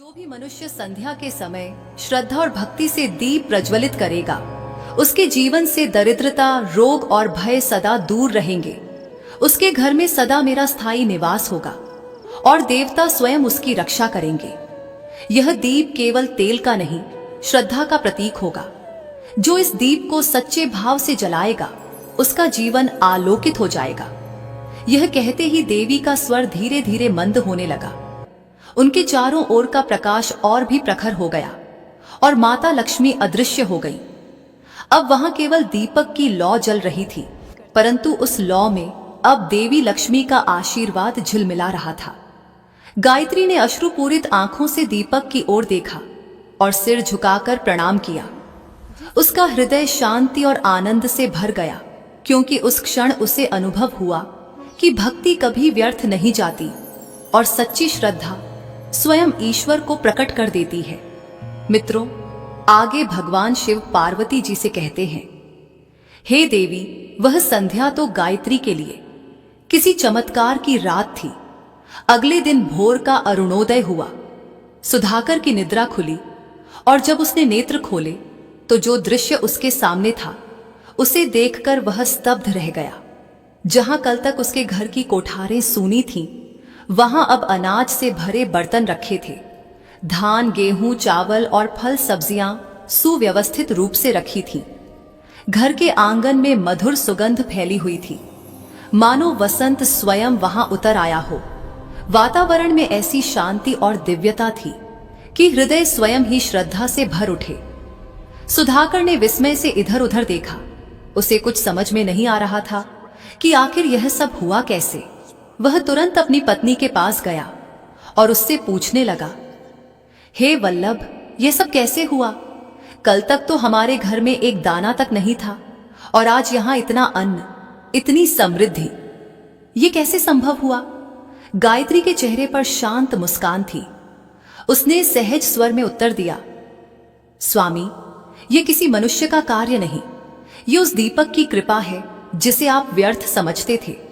जो भी मनुष्य संध्या के समय श्रद्धा और भक्ति से दीप प्रज्वलित करेगा, उसके जीवन से दरिद्रता, रोग और भय सदा दूर रहेंगे। उसके घर में सदा मेरा स्थायी निवास होगा और देवता स्वयं उसकी रक्षा करेंगे। यह दीप केवल तेल का नहीं, श्रद्धा का प्रतीक होगा। जो इस दीप को सच्चे भाव से जलाएगा, उसका जीवन आलोकित हो जाएगा। यह कहते ही देवी का स्वर धीरे धीरे मंद होने लगा। उनके चारों ओर का प्रकाश और भी प्रखर हो गया और माता लक्ष्मी अदृश्य हो गई। अब वहां केवल दीपक की लौ जल रही थी, परंतु उस लौ में अब देवी लक्ष्मी का आशीर्वाद झिलमिला रहा था। गायत्री ने अश्रुपूरित आंखों से दीपक की ओर देखा और सिर झुकाकर प्रणाम किया। उसका हृदय शांति और आनंद से भर गया, क्योंकि उस क्षण उसे अनुभव हुआ कि भक्ति कभी व्यर्थ नहीं जाती और सच्ची श्रद्धा स्वयं ईश्वर को प्रकट कर देती है। मित्रों, आगे भगवान शिव पार्वती जी से कहते हैं, हे देवी, वह संध्या तो गायत्री के लिए किसी चमत्कार की रात थी। अगले दिन भोर का अरुणोदय हुआ। सुधाकर की निद्रा खुली और जब उसने नेत्र खोले तो जो दृश्य उसके सामने था, उसे देखकर वह स्तब्ध रह गया। जहां कल तक उसके घर की कोठारें सूनी थीं, वहां अब अनाज से भरे बर्तन रखे थे। धान, गेहूं, चावल और फल सब्जियां सुव्यवस्थित रूप से रखी थीं। घर के आंगन में मधुर सुगंध फैली हुई थी, मानो वसंत स्वयं वहां उतर आया हो। वातावरण में ऐसी शांति और दिव्यता थी कि हृदय स्वयं ही श्रद्धा से भर उठे। सुधाकर ने विस्मय से इधर उधर देखा। उसे कुछ समझ में नहीं आ रहा था कि आखिर यह सब हुआ कैसे। वह तुरंत अपनी पत्नी के पास गया और उससे पूछने लगा, हे वल्लभ, यह सब कैसे हुआ? कल तक तो हमारे घर में एक दाना तक नहीं था और आज यहां इतना अन्न, इतनी समृद्धि, ये कैसे संभव हुआ? गायत्री के चेहरे पर शांत मुस्कान थी। उसने सहज स्वर में उत्तर दिया, स्वामी, ये किसी मनुष्य का कार्य नहीं, ये उस दीपक की कृपा है जिसे आप व्यर्थ समझते थे।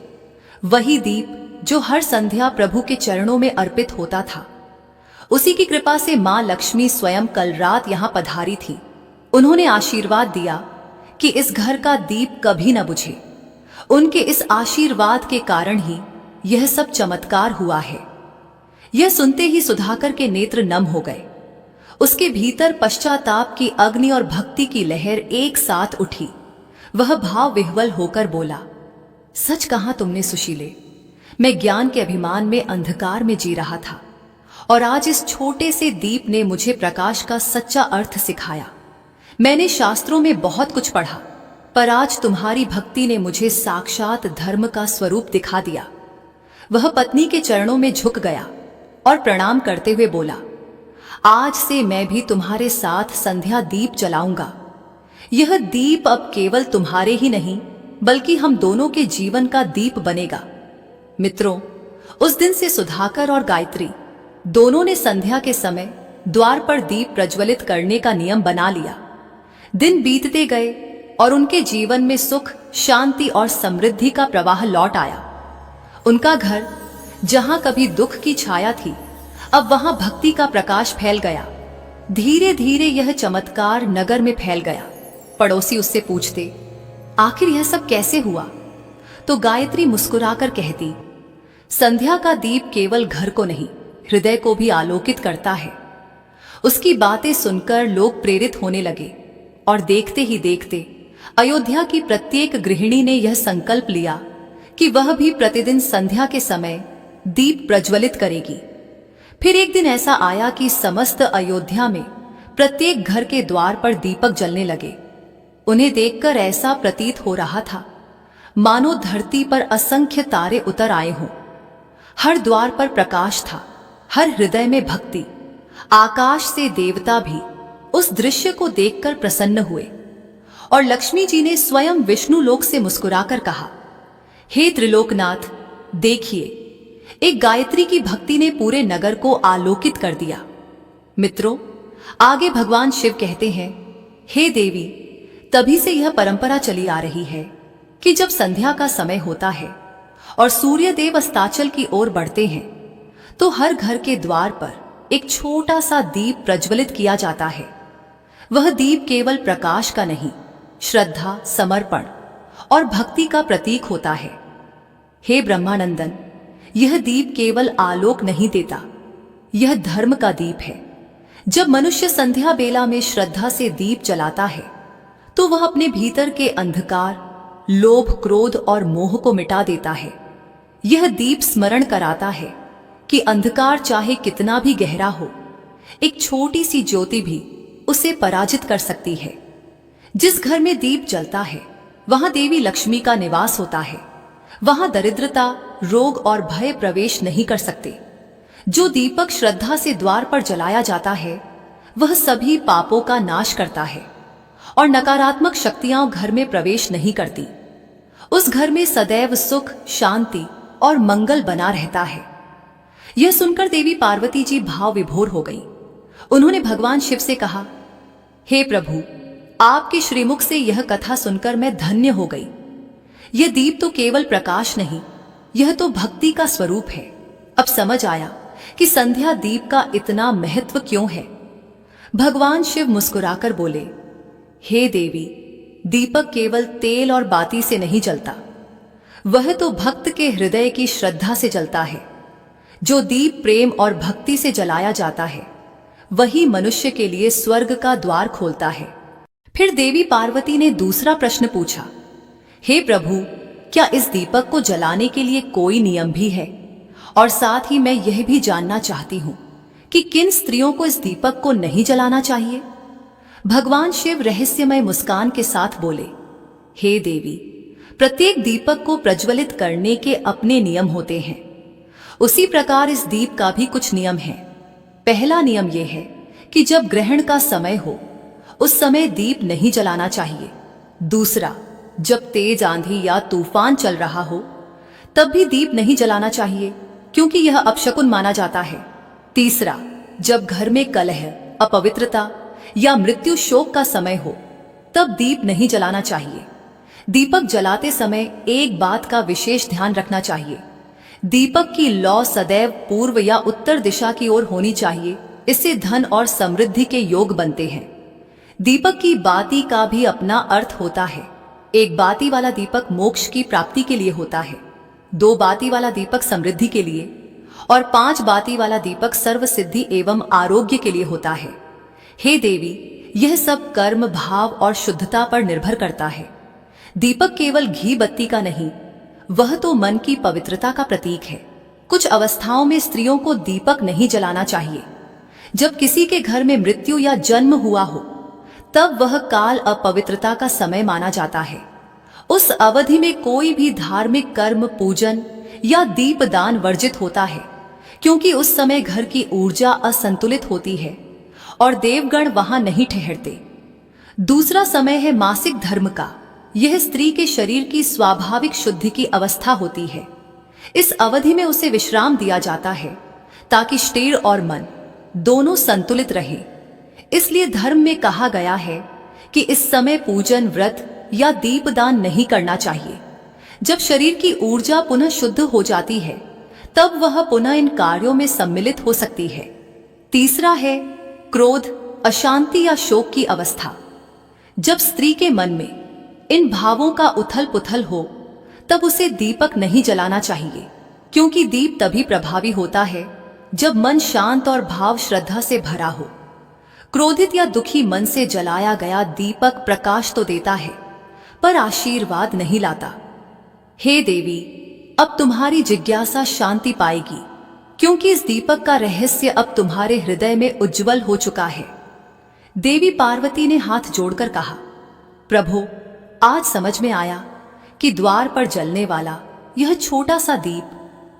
वही दीप जो हर संध्या प्रभु के चरणों में अर्पित होता था। उसी की कृपा से मां लक्ष्मी स्वयं कल रात यहां पधारी थी। उन्होंने आशीर्वाद दिया कि इस घर का दीप कभी न बुझे। उनके इस आशीर्वाद के कारण ही यह सब चमत्कार हुआ है। यह सुनते ही सुधाकर के नेत्र नम हो गए। उसके भीतर पश्चाताप की अग्नि और भक्ति की लहर एक साथ उठी। वह भाव विह्वल होकर बोला, सच कहा तुमने सुशीले। मैं ज्ञान के अभिमान में अंधकार में जी रहा था और आज इस छोटे से दीप ने मुझे प्रकाश का सच्चा अर्थ सिखाया। मैंने शास्त्रों में बहुत कुछ पढ़ा, पर आज तुम्हारी भक्ति ने मुझे साक्षात धर्म का स्वरूप दिखा दिया। वह पत्नी के चरणों में झुक गया और प्रणाम करते हुए बोला, आज से मैं भी तुम्हारे साथ संध्या दीप जलाऊंगा। यह दीप अब केवल तुम्हारे ही नहीं, बल्कि हम दोनों के जीवन का दीप बनेगा। मित्रों, उस दिन से सुधाकर और गायत्री दोनों ने संध्या के समय द्वार पर दीप प्रज्वलित करने का नियम बना लिया। दिन बीतते गए और उनके जीवन में सुख, शांति और समृद्धि का प्रवाह लौट आया। उनका घर, जहां कभी दुख की छाया थी, अब वहां भक्ति का प्रकाश फैल गया। धीरे धीरे यह चमत्कार नगर में फैल गया। पड़ोसी उससे पूछते, आखिर यह सब कैसे हुआ? तो गायत्री मुस्कुराकर कहती, संध्या का दीप केवल घर को नहीं, हृदय को भी आलोकित करता है। उसकी बातें सुनकर लोग प्रेरित होने लगे और देखते ही देखते अयोध्या की प्रत्येक गृहिणी ने यह संकल्प लिया कि वह भी प्रतिदिन संध्या के समय दीप प्रज्वलित करेगी। फिर एक दिन ऐसा आया कि समस्त अयोध्या में प्रत्येक घर के द्वार पर दीपक जलने लगे। उन्हें देखकर ऐसा प्रतीत हो रहा था मानो धरती पर असंख्य तारे उतर आए हों। हर द्वार पर प्रकाश था, हर हृदय में भक्ति। आकाश से देवता भी उस दृश्य को देखकर प्रसन्न हुए और लक्ष्मी जी ने स्वयं विष्णु लोक से मुस्कुराकर कहा, हे त्रिलोकनाथ, देखिए, एक गायत्री की भक्ति ने पूरे नगर को आलोकित कर दिया। मित्रों, आगे भगवान शिव कहते हैं, हे देवी, तभी से यह परंपरा चली आ रही है कि जब संध्या का समय होता है और सूर्य देव अस्ताचल की ओर बढ़ते हैं, तो हर घर के द्वार पर एक छोटा सा दीप प्रज्वलित किया जाता है। वह दीप केवल प्रकाश का नहीं, श्रद्धा, समर्पण और भक्ति का प्रतीक होता है। हे ब्रह्मानंदन, यह दीप केवल आलोक नहीं देता, यह धर्म का दीप है। जब मनुष्य संध्या बेला में श्रद्धा से दीप जलाता है तो वह अपने भीतर के अंधकार, लोभ, क्रोध और मोह को मिटा देता है। यह दीप स्मरण कराता है कि अंधकार चाहे कितना भी गहरा हो, एक छोटी सी ज्योति भी उसे पराजित कर सकती है। जिस घर में दीप जलता है वहां देवी लक्ष्मी का निवास होता है। वहां दरिद्रता, रोग और भय प्रवेश नहीं कर सकते। जो दीपक श्रद्धा से द्वार पर जलाया जाता है वह सभी पापों का नाश करता है और नकारात्मक शक्तियां घर में प्रवेश नहीं करती। उस घर में सदैव सुख, शांति और मंगल बना रहता है। यह सुनकर देवी पार्वती जी भाव विभोर हो गई। उन्होंने भगवान शिव से कहा, हे प्रभु, आपके श्रीमुख से यह कथा सुनकर मैं धन्य हो गई। यह दीप तो केवल प्रकाश नहीं, यह तो भक्ति का स्वरूप है। अब समझ आया कि संध्या दीप का इतना महत्व क्यों है। भगवान शिव मुस्कुराकर बोले, हे देवी, दीपक केवल तेल और बाती से नहीं जलता, वह तो भक्त के हृदय की श्रद्धा से जलता है। जो दीप प्रेम और भक्ति से जलाया जाता है वही मनुष्य के लिए स्वर्ग का द्वार खोलता है। फिर देवी पार्वती ने दूसरा प्रश्न पूछा, हे प्रभु, क्या इस दीपक को जलाने के लिए कोई नियम भी है? और साथ ही मैं यह भी जानना चाहती हूं कि किन स्त्रियों को इस दीपक को नहीं जलाना चाहिए? भगवान शिव रहस्यमय मुस्कान के साथ बोले, हे देवी, प्रत्येक दीपक को प्रज्वलित करने के अपने नियम होते हैं। उसी प्रकार इस दीप का भी कुछ नियम है। पहला नियम यह है कि जब ग्रहण का समय हो उस समय दीप नहीं जलाना चाहिए। दूसरा, जब तेज आंधी या तूफान चल रहा हो तब भी दीप नहीं जलाना चाहिए, क्योंकि यह अपशकुन माना जाता है। तीसरा, जब घर में कलह, अपवित्रता या मृत्यु शोक का समय हो तब दीप नहीं जलाना चाहिए। दीपक जलाते समय एक बात का विशेष ध्यान रखना चाहिए, दीपक की लौ सदैव पूर्व या उत्तर दिशा की ओर होनी चाहिए। इससे धन और समृद्धि के योग बनते हैं। दीपक की बाती का भी अपना अर्थ होता है। एक बाती वाला दीपक मोक्ष की प्राप्ति के लिए होता है, 2 बाती वाला दीपक समृद्धि के लिए और 5 बाती वाला दीपक सर्व सिद्धि एवं आरोग्य के लिए होता है। हे देवी, यह सब कर्म, भाव और शुद्धता पर निर्भर करता है। दीपक केवल घी बत्ती का नहीं, वह तो मन की पवित्रता का प्रतीक है। कुछ अवस्थाओं में स्त्रियों को दीपक नहीं जलाना चाहिए। जब किसी के घर में मृत्यु या जन्म हुआ हो तब वह काल अपवित्रता का समय माना जाता है। उस अवधि में कोई भी धार्मिक कर्म, पूजन या दीपदान वर्जित होता है, क्योंकि उस समय घर की ऊर्जा असंतुलित होती है और देवगण वहां नहीं ठहरते। दूसरा समय है मासिक धर्म का। यह स्त्री के शरीर की स्वाभाविक शुद्धि की अवस्था होती है। इस अवधि में उसे विश्राम दिया जाता है ताकि शरीर और मन दोनों संतुलित रहे। इसलिए धर्म में कहा गया है कि इस समय पूजन, व्रत या दीपदान नहीं करना चाहिए। जब शरीर की ऊर्जा पुनः शुद्ध हो जाती है तब वह पुनः इन कार्यों में सम्मिलित हो सकती है। तीसरा है क्रोध, अशांति या शोक की अवस्था। जब स्त्री के मन में इन भावों का उथल पुथल हो तब उसे दीपक नहीं जलाना चाहिए, क्योंकि दीप तभी प्रभावी होता है जब मन शांत और भाव श्रद्धा से भरा हो। क्रोधित या दुखी मन से जलाया गया दीपक प्रकाश तो देता है पर आशीर्वाद नहीं लाता। हे देवी, अब तुम्हारी जिज्ञासा शांति पाएगी, क्योंकि इस दीपक का रहस्य अब तुम्हारे हृदय में उज्जवल हो चुका है। देवी पार्वती ने हाथ जोड़कर कहा, प्रभु, आज समझ में आया कि द्वार पर जलने वाला यह छोटा सा दीप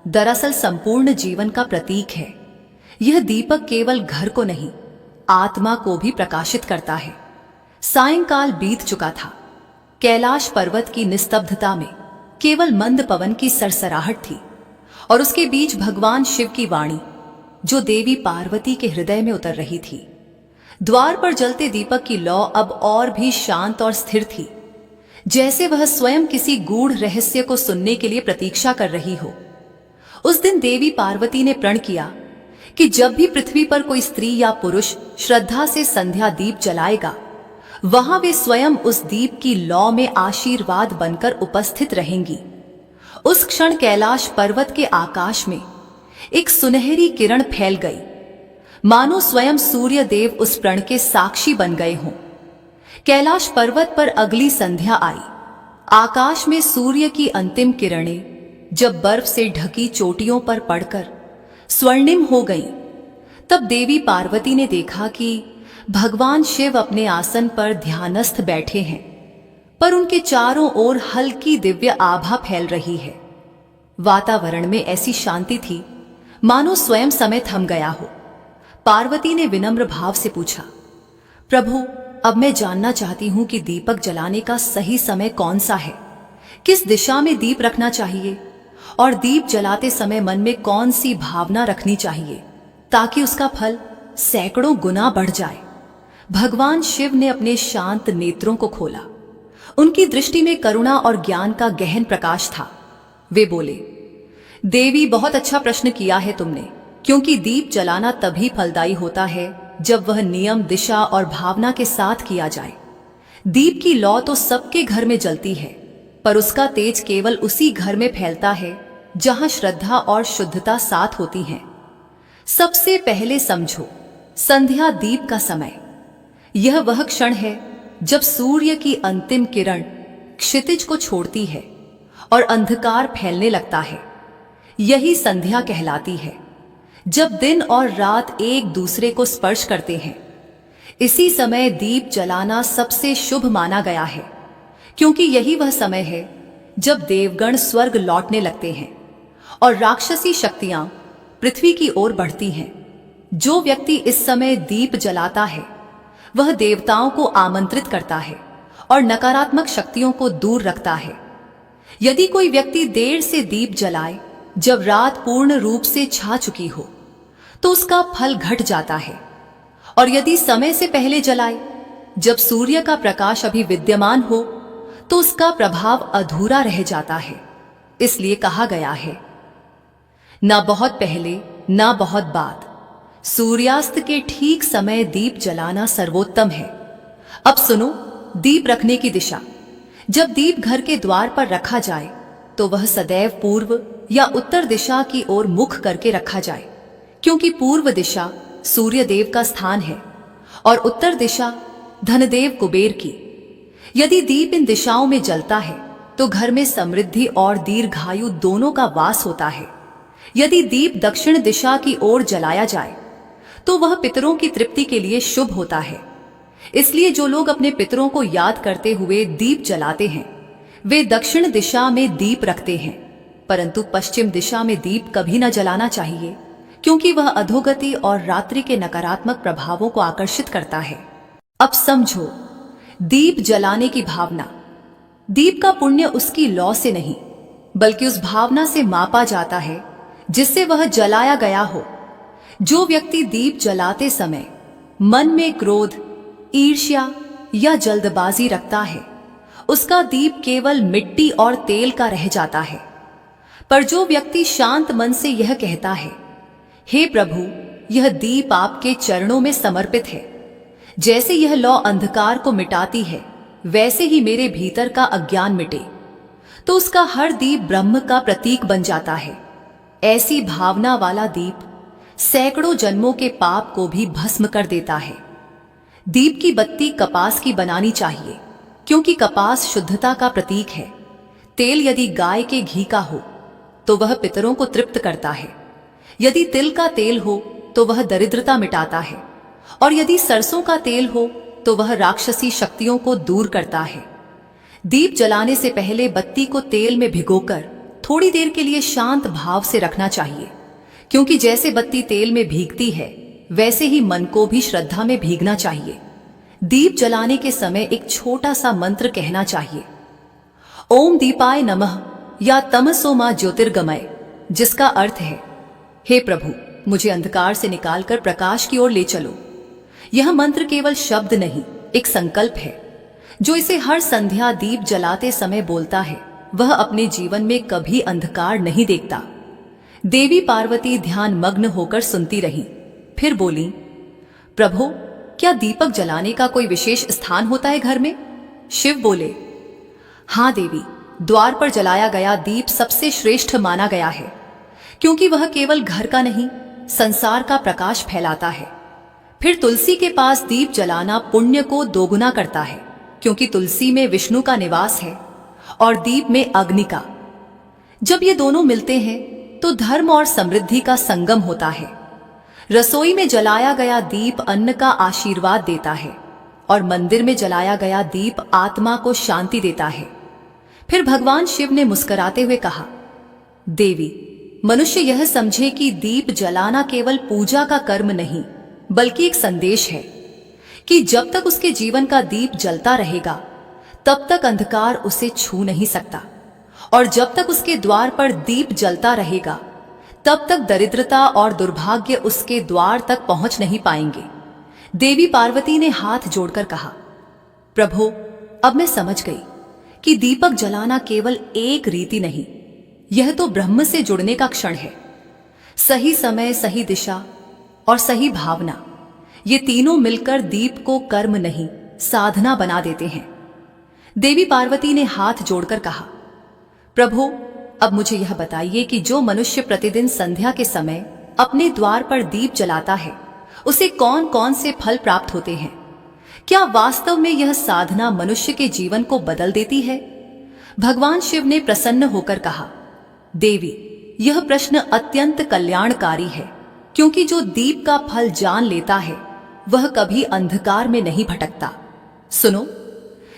दरअसल संपूर्ण जीवन का प्रतीक है। यह दीपक केवल घर को नहीं, आत्मा को भी प्रकाशित करता है। सायंकाल बीत चुका था। कैलाश पर्वत की निस्तब्धता में केवल मंद पवन की सरसराहट थी और उसके बीच भगवान शिव की वाणी जो देवी पार्वती के हृदय में उतर रही थी। द्वार पर जलते दीपक की लौ अब और भी शांत और स्थिर थी, जैसे वह स्वयं किसी गूढ़ रहस्य को सुनने के लिए प्रतीक्षा कर रही हो। उस दिन देवी पार्वती ने प्रण किया कि जब भी पृथ्वी पर कोई स्त्री या पुरुष श्रद्धा से संध्या दीप जलाएगा, वहां वे स्वयं उस दीप की लौ में आशीर्वाद बनकर उपस्थित रहेंगी। उस क्षण कैलाश पर्वत के आकाश में एक सुनहरी किरण फैल गई, मानो स्वयं सूर्य देव उस प्रण के साक्षी बन गए हों। कैलाश पर्वत पर अगली संध्या आई। आकाश में सूर्य की अंतिम किरणें जब बर्फ से ढकी चोटियों पर पड़कर स्वर्णिम हो गईं, तब देवी पार्वती ने देखा कि भगवान शिव अपने आसन पर ध्यानस्थ बैठे हैं, पर उनके चारों ओर हल्की दिव्य आभा फैल रही है। वातावरण में ऐसी शांति थी मानो स्वयं समय थम गया हो। पार्वती ने विनम्र भाव से पूछा, प्रभु, अब मैं जानना चाहती हूं कि दीपक जलाने का सही समय कौन सा है, किस दिशा में दीप रखना चाहिए और दीप जलाते समय मन में कौन सी भावना रखनी चाहिए ताकि उसका फल सैकड़ों गुना बढ़ जाए। भगवान शिव ने अपने शांत नेत्रों को खोला। उनकी दृष्टि में करुणा और ज्ञान का गहन प्रकाश था। वे बोले, देवी, बहुत अच्छा प्रश्न किया है तुमने, क्योंकि दीप जलाना तभी फलदायी होता है जब वह नियम, दिशा और भावना के साथ किया जाए। दीप की लौ तो सबके घर में जलती है, पर उसका तेज केवल उसी घर में फैलता है जहां श्रद्धा और शुद्धता साथ होती हैं। सबसे पहले समझो संध्या दीप का समय। यह वह क्षण है जब सूर्य की अंतिम किरण क्षितिज को छोड़ती है और अंधकार फैलने लगता है। यही संध्या कहलाती है, जब दिन और रात एक दूसरे को स्पर्श करते हैं। इसी समय दीप जलाना सबसे शुभ माना गया है, क्योंकि यही वह समय है जब देवगण स्वर्ग लौटने लगते हैं और राक्षसी शक्तियां पृथ्वी की ओर बढ़ती हैं। जो व्यक्ति इस समय दीप जलाता है वह देवताओं को आमंत्रित करता है और नकारात्मक शक्तियों को दूर रखता है। यदि कोई व्यक्ति देर से दीप जलाए, जब रात पूर्ण रूप से छा चुकी हो, तो उसका फल घट जाता है, और यदि समय से पहले जलाए, जब सूर्य का प्रकाश अभी विद्यमान हो, तो उसका प्रभाव अधूरा रह जाता है। इसलिए कहा गया है, ना बहुत पहले ना बहुत बाद, सूर्यास्त के ठीक समय दीप जलाना सर्वोत्तम है। अब सुनो दीप रखने की दिशा। जब दीप घर के द्वार पर रखा जाए तो वह सदैव पूर्व या उत्तर दिशा की ओर मुख करके रखा जाए, क्योंकि पूर्व दिशा सूर्य देव का स्थान है और उत्तर दिशा धनदेव कुबेर की। यदि दीप इन दिशाओं में जलता है तो घर में समृद्धि और दीर्घायु दोनों का वास होता है। यदि दीप दक्षिण दिशा की ओर जलाया जाए तो वह पितरों की तृप्ति के लिए शुभ होता है। इसलिए जो लोग अपने पितरों को याद करते हुए दीप जलाते हैं, वे दक्षिण दिशा में दीप रखते हैं, परंतु पश्चिम दिशा में दीप कभी न जलाना चाहिए, क्योंकि वह अधोगति और रात्रि के नकारात्मक प्रभावों को आकर्षित करता है। अब समझो दीप जलाने की भावना। दीप का पुण्य उसकी लौ से नहीं, बल्कि उस भावना से मापा जाता है जिससे वह जलाया गया हो। जो व्यक्ति दीप जलाते समय मन में क्रोध, ईर्ष्या या जल्दबाजी रखता है, उसका दीप केवल मिट्टी और तेल का रह जाता है। पर जो व्यक्ति शांत मन से यह कहता है, हे प्रभु, यह दीप आपके चरणों में समर्पित है, जैसे यह लौ अंधकार को मिटाती है, वैसे ही मेरे भीतर का अज्ञान मिटे, तो उसका हर दीप ब्रह्म का प्रतीक बन जाता है। ऐसी भावना वाला दीप सैकड़ों जन्मों के पाप को भी भस्म कर देता है। दीप की बत्ती कपास की बनानी चाहिए, क्योंकि कपास शुद्धता का प्रतीक है। तेल यदि गाय के घी का हो तो वह पितरों को तृप्त करता है। यदि तिल का तेल हो तो वह दरिद्रता मिटाता है, और यदि सरसों का तेल हो तो वह राक्षसी शक्तियों को दूर करता है। दीप जलाने से पहले बत्ती को तेल में भिगोकर थोड़ी देर के लिए शांत भाव से रखना चाहिए, क्योंकि जैसे बत्ती तेल में भीगती है, वैसे ही मन को भी श्रद्धा में भीगना चाहिए। दीप जलाने के समय एक छोटा सा मंत्र कहना चाहिए, ओम दीपाय नमः या तमसो मा ज्योतिर्गमय, जिसका अर्थ है, हे प्रभु, मुझे अंधकार से निकालकर प्रकाश की ओर ले चलो। यह मंत्र केवल शब्द नहीं, एक संकल्प है। जो इसे हर संध्या दीप जलाते समय बोलता है, वह अपने जीवन में कभी अंधकार नहीं देखता। देवी पार्वती ध्यान मग्न होकर सुनती रही। फिर बोली, प्रभु, क्या दीपक जलाने का कोई विशेष स्थान होता है घर में? शिव बोले, हाँ देवी, द्वार पर जलाया गया दीप सबसे श्रेष्ठ माना गया है, क्योंकि वह केवल घर का नहीं, संसार का प्रकाश फैलाता है। फिर तुलसी के पास दीप जलाना पुण्य को दोगुना करता है, क्योंकि तुलसी में विष्णु का निवास है और दीप में अग्नि का। जब ये दोनों मिलते हैं तो धर्म और समृद्धि का संगम होता है। रसोई में जलाया गया दीप अन्न का आशीर्वाद देता है और मंदिर में जलाया गया दीप आत्मा को शांति देता है। फिर भगवान शिव ने मुस्कुराते हुए कहा, देवी, मनुष्य यह समझे कि दीप जलाना केवल पूजा का कर्म नहीं, बल्कि एक संदेश है कि जब तक उसके जीवन का दीप जलता रहेगा तब तक अंधकार उसे छू नहीं सकता, और जब तक उसके द्वार पर दीप जलता रहेगा तब तक दरिद्रता और दुर्भाग्य उसके द्वार तक पहुंच नहीं पाएंगे। देवी पार्वती ने हाथ जोड़कर कहा, प्रभु, अब मैं समझ गई कि दीपक जलाना केवल एक रीति नहीं, यह तो ब्रह्म से जुड़ने का क्षण है। सही समय, सही दिशा और सही भावना, ये तीनों मिलकर दीप को कर्म नहीं, साधना बना देते हैं। देवी पार्वती ने हाथ जोड़कर कहा, प्रभु, अब मुझे यह बताइए कि जो मनुष्य प्रतिदिन संध्या के समय अपने द्वार पर दीप जलाता है, उसे कौन कौन से फल प्राप्त होते हैं? क्या वास्तव में यह साधना मनुष्य के जीवन को बदल देती है? भगवान शिव ने प्रसन्न होकर कहा, देवी, यह प्रश्न अत्यंत कल्याणकारी है, क्योंकि जो दीप का फल जान लेता है वह कभी अंधकार में नहीं भटकता। सुनो,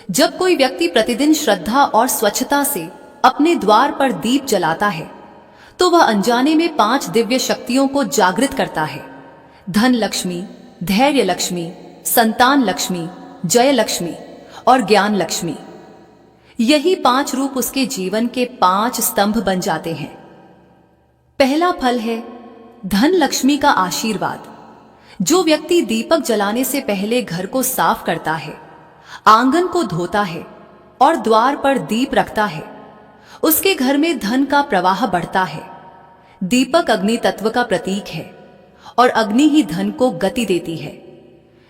जब कोई व्यक्ति प्रतिदिन श्रद्धा और स्वच्छता से अपने द्वार पर दीप जलाता है तो वह अनजाने में 5 दिव्य शक्तियों को जागृत करता है। धन लक्ष्मी, धैर्य लक्ष्मी, संतान लक्ष्मी, जय लक्ष्मी और ज्ञान लक्ष्मी। यही 5 रूप उसके जीवन के 5 स्तंभ बन जाते हैं। पहला फल है धन लक्ष्मी का आशीर्वाद। जो व्यक्ति दीपक जलाने से पहले घर को साफ करता है, आंगन को धोता है और द्वार पर दीप रखता है, उसके घर में धन का प्रवाह बढ़ता है। दीपक अग्नि तत्व का प्रतीक है और अग्नि ही धन को गति देती है।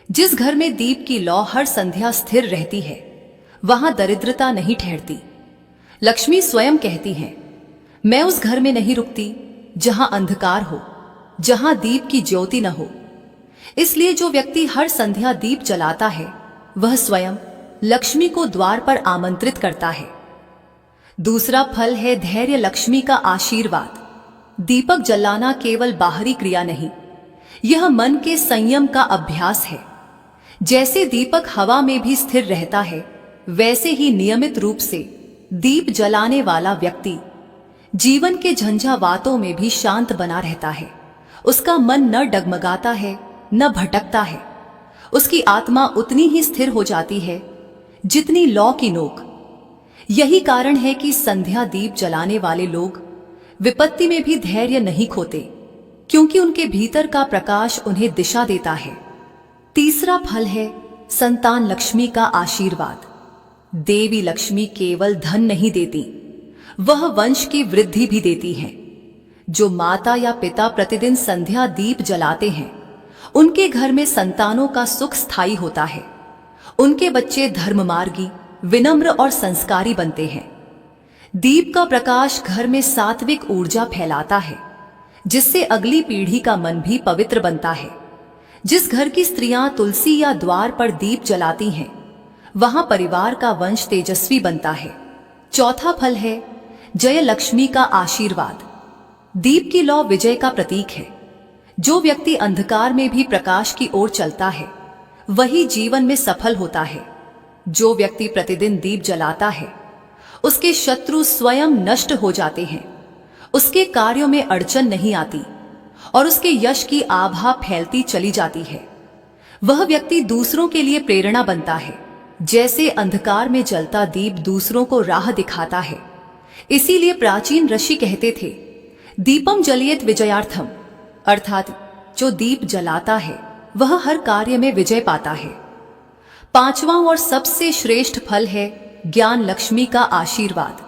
जिस घर में दीप की लौ हर संध्या स्थिर रहती है, वहां दरिद्रता नहीं ठहरती। लक्ष्मी स्वयं कहती हैं, मैं उस घर में नहीं रुकती जहां अंधकार हो, जहां दीप की ज्योति न हो। इसलिए जो व्यक्ति हर संध्या दीप जलाता है, वह स्वयं लक्ष्मी को द्वार पर आमंत्रित करता है। दूसरा फल है धैर्य लक्ष्मी का आशीर्वाद। दीपक जलाना केवल बाहरी क्रिया नहीं, यह मन के संयम का अभ्यास है। जैसे दीपक हवा में भी स्थिर रहता है, वैसे ही नियमित रूप से दीप जलाने वाला व्यक्ति जीवन के झंझावातों में भी शांत बना रहता है। उसका मन न डगमगाता है, न भटकता है। उसकी आत्मा उतनी ही स्थिर हो जाती है जितनी लौ की नोक। यही कारण है कि संध्या दीप जलाने वाले लोग विपत्ति में भी धैर्य नहीं खोते, क्योंकि उनके भीतर का प्रकाश उन्हें दिशा देता है। तीसरा फल है संतान लक्ष्मी का आशीर्वाद। देवी लक्ष्मी केवल धन नहीं देती, वह वंश की वृद्धि भी देती है। जो माता या पिता प्रतिदिन संध्या दीप जलाते हैं, उनके घर में संतानों का सुख स्थायी होता है। उनके बच्चे धर्ममार्गी, विनम्र और संस्कारी बनते हैं। दीप का प्रकाश घर में सात्विक ऊर्जा फैलाता है, जिससे अगली पीढ़ी का मन भी पवित्र बनता है। जिस घर की स्त्रियां तुलसी या द्वार पर दीप जलाती हैं, वहां परिवार का वंश तेजस्वी बनता है। चौथा फल है जय लक्ष्मी का आशीर्वाद। दीप की लौ विजय का प्रतीक है। जो व्यक्ति अंधकार में भी प्रकाश की ओर चलता है, वही जीवन में सफल होता है। जो व्यक्ति प्रतिदिन दीप जलाता है, उसके शत्रु स्वयं नष्ट हो जाते हैं। उसके कार्यों में अड़चन नहीं आती और उसके यश की आभा फैलती चली जाती है। वह व्यक्ति दूसरों के लिए प्रेरणा बनता है। जैसे अंधकार में जलता दीप दूसरों को राह दिखाता है, इसीलिए प्राचीन ऋषि कहते थे, दीपम जलयेत विजयार्थम, अर्थात जो दीप जलाता है वह हर कार्य में विजय पाता है। पांचवां और सबसे श्रेष्ठ फल है ज्ञान लक्ष्मी का आशीर्वाद।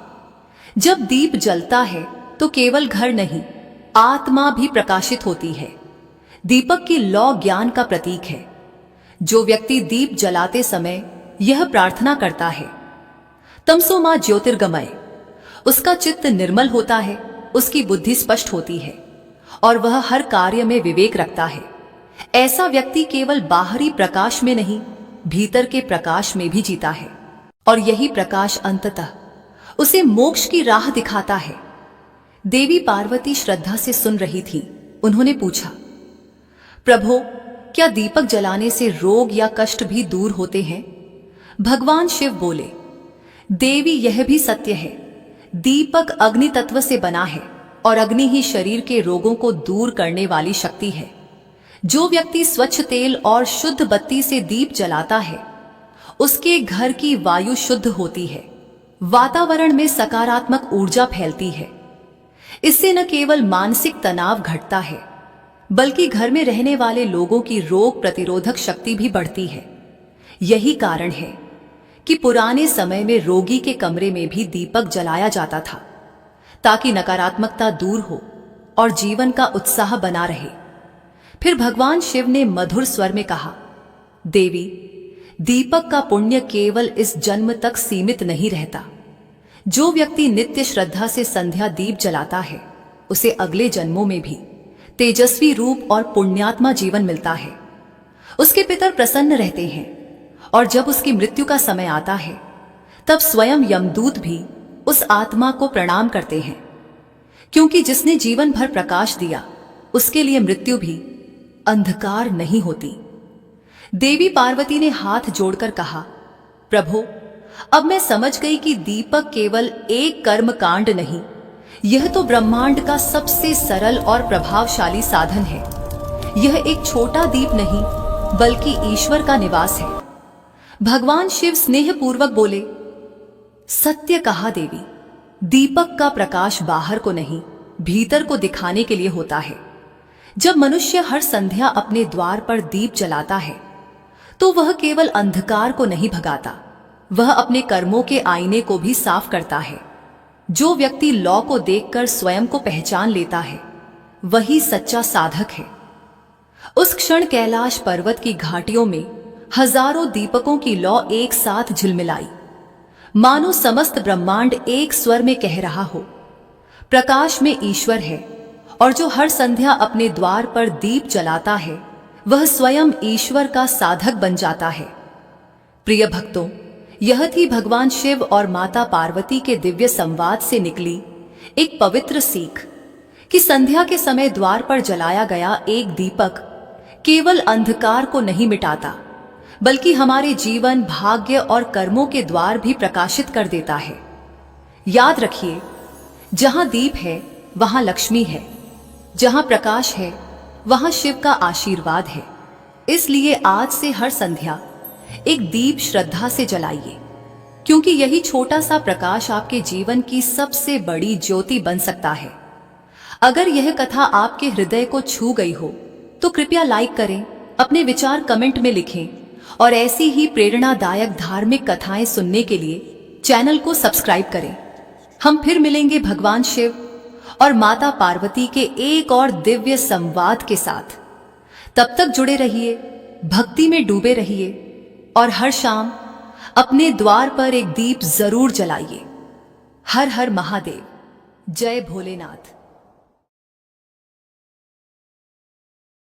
जब दीप जलता है तो केवल घर नहीं, आत्मा भी प्रकाशित होती है। दीपक की लौ ज्ञान का प्रतीक है। जो व्यक्ति दीप जलाते समय यह प्रार्थना करता है, तमसो मां ज्योतिर्गमय, उसका चित्त निर्मल होता है, उसकी बुद्धि स्पष्ट होती है और वह हर कार्य में विवेक रखता है। ऐसा व्यक्ति केवल बाहरी प्रकाश में नहीं, भीतर के प्रकाश में भी जीता है और यही प्रकाश अंततः उसे मोक्ष की राह दिखाता है। देवी पार्वती श्रद्धा से सुन रही थी। उन्होंने पूछा, प्रभो, क्या दीपक जलाने से रोग या कष्ट भी दूर होते हैं? भगवान शिव बोले, देवी, यह भी सत्य है। दीपक अग्नि तत्व से बना है और अग्नि ही शरीर के रोगों को दूर करने वाली शक्ति है। जो व्यक्ति स्वच्छ तेल और शुद्ध बत्ती से दीप जलाता है, उसके घर की वायु शुद्ध होती है, वातावरण में सकारात्मक ऊर्जा फैलती है। इससे न केवल मानसिक तनाव घटता है, बल्कि घर में रहने वाले लोगों की रोग प्रतिरोधक शक्ति भी बढ़ती है। यही कारण है कि पुराने समय में रोगी के कमरे में भी दीपक जलाया जाता था, ताकि नकारात्मकता दूर हो और जीवन का उत्साह बना रहे। फिर भगवान शिव ने मधुर स्वर में कहा, देवी, दीपक का पुण्य केवल इस जन्म तक सीमित नहीं रहता। जो व्यक्ति नित्य श्रद्धा से संध्या दीप जलाता है, उसे अगले जन्मों में भी तेजस्वी रूप और पुण्यात्मा जीवन मिलता है। उसके पितर प्रसन्न रहते हैं और जब उसकी मृत्यु का समय आता है, तब स्वयं यमदूत भी उस आत्मा को प्रणाम करते हैं, क्योंकि जिसने जीवन भर प्रकाश दिया, उसके लिए मृत्यु भी अंधकार नहीं होती। देवी पार्वती ने हाथ जोड़कर कहा, प्रभो, अब मैं समझ गई कि दीपक केवल एक कर्म कांड नहीं, यह तो ब्रह्मांड का सबसे सरल और प्रभावशाली साधन है। यह एक छोटा दीप नहीं, बल्कि ईश्वर का निवास है। भगवान शिव स्नेहपूर्वक बोले, सत्य कहा देवी, दीपक का प्रकाश बाहर को नहीं, भीतर को दिखाने के लिए होता है। जब मनुष्य हर संध्या अपने द्वार पर दीप जलाता है, तो वह केवल अंधकार को नहीं भगाता, वह अपने कर्मों के आईने को भी साफ करता है। जो व्यक्ति लौ को देखकर स्वयं को पहचान लेता है, वही सच्चा साधक है। उस क्षण कैलाश पर्वत की घाटियों में हजारों दीपकों की लौ एक साथ झिलमिलाई, मानो समस्त ब्रह्मांड एक स्वर में कह रहा हो, प्रकाश में ईश्वर है। और जो हर संध्या अपने द्वार पर दीप जलाता है, वह स्वयं ईश्वर का साधक बन जाता है। प्रिय भक्तों, यह थी भगवान शिव और माता पार्वती के दिव्य संवाद से निकली एक पवित्र सीख कि संध्या के समय द्वार पर जलाया गया एक दीपक केवल अंधकार को नहीं मिटाता, बल्कि हमारे जीवन, भाग्य और कर्मों के द्वार भी प्रकाशित कर देता है। याद रखिए, जहां दीप है वहां लक्ष्मी है, जहां प्रकाश है वहां शिव का आशीर्वाद है। इसलिए आज से हर संध्या एक दीप श्रद्धा से जलाइए, क्योंकि यही छोटा सा प्रकाश आपके जीवन की सबसे बड़ी ज्योति बन सकता है। अगर यह कथा आपके हृदय को छू गई हो, तो कृपया लाइक करें, अपने विचार कमेंट में लिखें और ऐसी ही प्रेरणादायक धार्मिक कथाएं सुनने के लिए चैनल को सब्सक्राइब करें। हम फिर मिलेंगे भगवान शिव और माता पार्वती के एक और दिव्य संवाद के साथ। तब तक जुड़े रहिए, भक्ति में डूबे रहिए और हर शाम अपने द्वार पर एक दीप जरूर जलाइए। हर हर महादेव, जय भोलेनाथ।